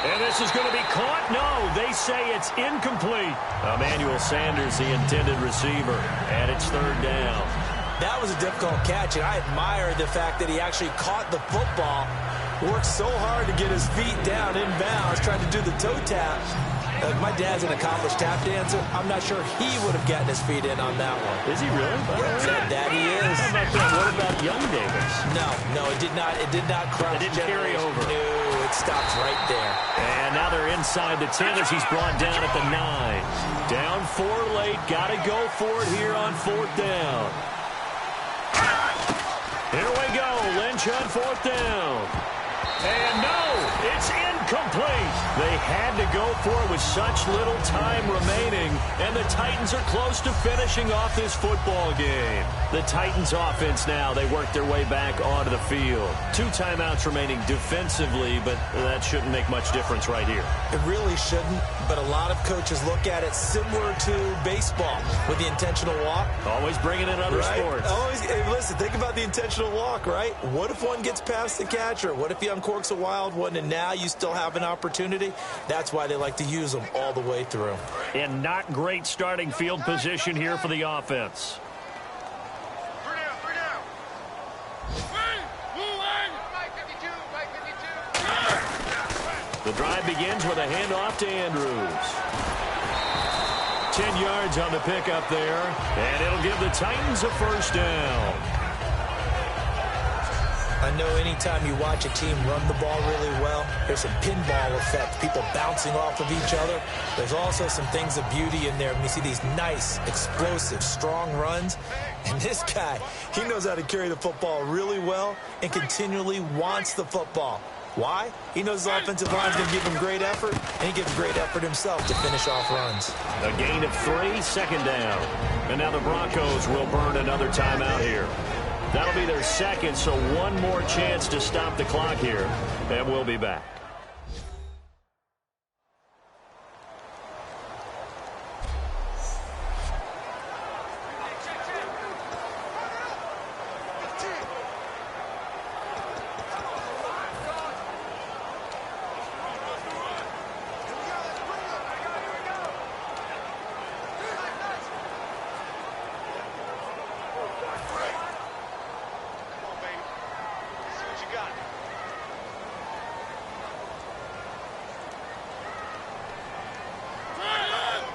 And this is going to be caught. No, they say it's incomplete. Emmanuel Sanders, the intended receiver, and it's third down. That was a difficult catch, and I admire the fact that he actually caught the football, worked so hard to get his feet down inbounds, tried to do the toe tap. My dad's an accomplished tap dancer. I'm not sure he would have gotten his feet in on that one. Is he really? That he is. How about that? What about Young Davis? No, it did not. It did not cross. It didn't carry over. No, it stops right there. And now they're inside the 10 as he's brought down at the 9. Down 4 late. Got to go for it here on 4th down. Here we go. Lynch on 4th down. And no, it's incomplete. They had to go for it with such little time remaining, and the Titans are close to finishing off this football game. The Titans offense now, they work their way back onto the field. 2 timeouts remaining defensively, but that shouldn't make much difference right here. It really shouldn't, but a lot of coaches look at it similar to baseball with the intentional walk. Always bringing in other sports. Always, hey, listen, think about the intentional walk, right? What if one gets past the catcher? What if he uncorks a wild one and now you still have an opportunity? That's why they like to use them all the way through. And not great starting field position here for the offense. The drive begins with a handoff to Andrews. 10 yards on the pickup there, and it'll give the Titans a first down. I know anytime you watch a team run the ball really well, there's some pinball effect, people bouncing off of each other. There's also some things of beauty in there when you see these nice, explosive, strong runs. And this guy, he knows how to carry the football really well and continually wants the football. Why? He knows his offensive line is going to give him great effort, and he gives great effort himself to finish off runs. A gain of 3, second down. And now the Broncos will burn another timeout here. That'll be their second, so one more chance to stop the clock here, and we'll be back.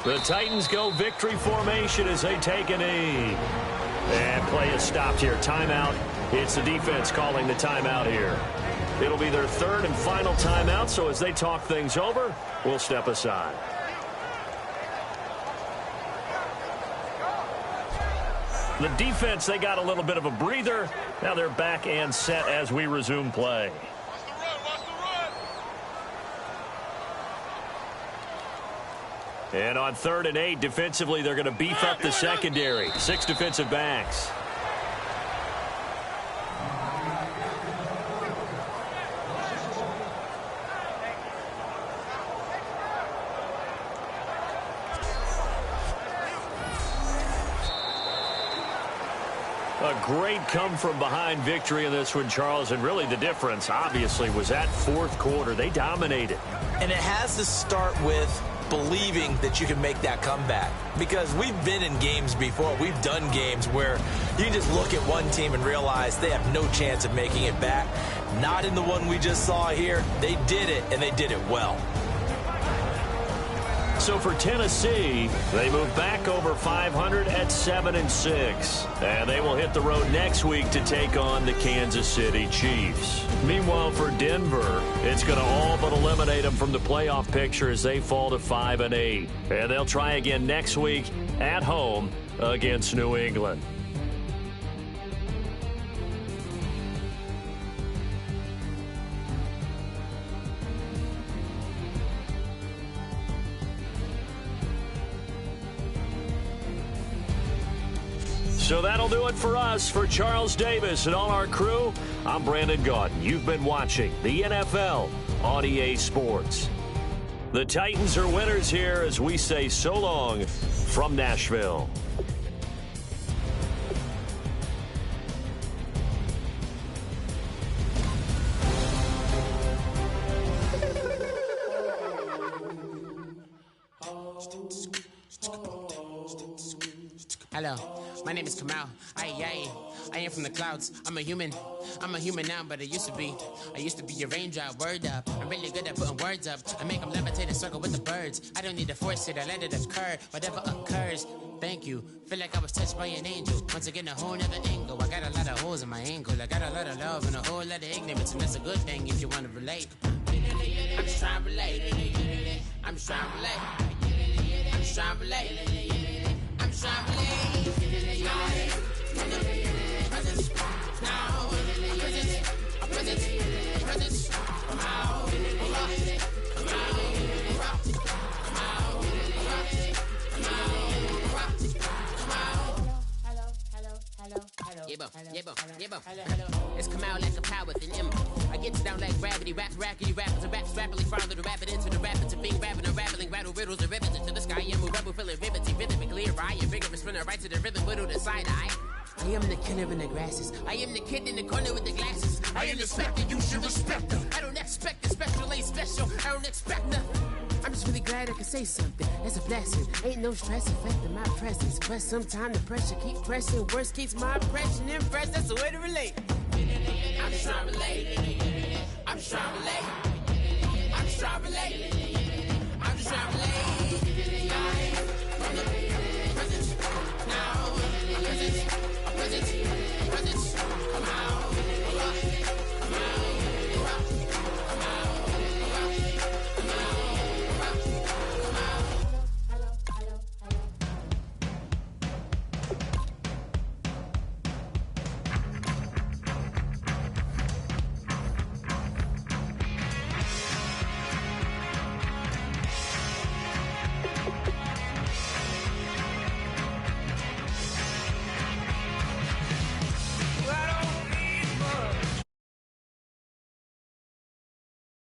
The Titans go victory formation as they take a knee. And play is stopped here. Timeout. It's the defense calling the timeout here. It'll be their third and final timeout, so as they talk things over, we'll step aside. The defense, they got a little bit of a breather. Now they're back and set as we resume play. And on 3rd and 8, defensively, they're going to beef up the secondary. 6 defensive backs. A great come-from-behind victory in this one, Charles. And really the difference, obviously, was that 4th quarter. They dominated. And it has to start with believing that you can make that comeback. Because we've been in games before. We've done games where you can just look at one team and realize they have no chance of making it back. Not in the one we just saw here. They did it, and they did it well. So for Tennessee, they move back over 500 at 7-6. And they will hit the road next week to take on the Kansas City Chiefs. Meanwhile, for Denver, it's going to all but eliminate them from the playoff picture as they fall to 5-8. And they'll try again next week at home against New England. So that'll do it for us. For Charles Davis and all our crew, I'm Brandon Gaudin. You've been watching the NFL on EA Sports. The Titans are winners here as we say so long from Nashville. Hello, my name is Kamal. I am from the clouds. I'm a human now, but I used to be a raindrop. Word up, I'm really good at putting words up. I make them levitate and circle with the birds. I don't need to force it, I let it occur. Whatever occurs, thank you. Feel like I was touched by an angel. Once again, a whole nother angle. I got a lot of holes in my ankle. I got a lot of love and a whole lot of ignorance, and that's a good thing if you want to relate. I'm just trying to relate. I'm just trying to relate. I'm just trying to relate. I'm just trying to relate. Presence. Now. Presence. Come out. Come It's come out like a power within him. I get down like gravity, rackety rappers and raps rapidly follow the rapid into the rapids and being rapping and rattling, rattle riddles and rivets into the sky. I'm a rebel feeling rhythmically right, and vigorous spinner right to the rhythm, widow to side eye. I am the killer in the grasses. I am the kid in the corner with the glasses. I am the specter, you should respect them. I don't expect the special, ain't special. I don't expect nothing. I'm just really glad I can say something. That's a blessing. Ain't no stress affecting my presence. But sometimes the pressure keep pressing. Worst keeps my impression impressed. That's the way to relate. I'm just trying to relate. I'm just trying to relate. I'm just trying to relate. I'm just trying to relate.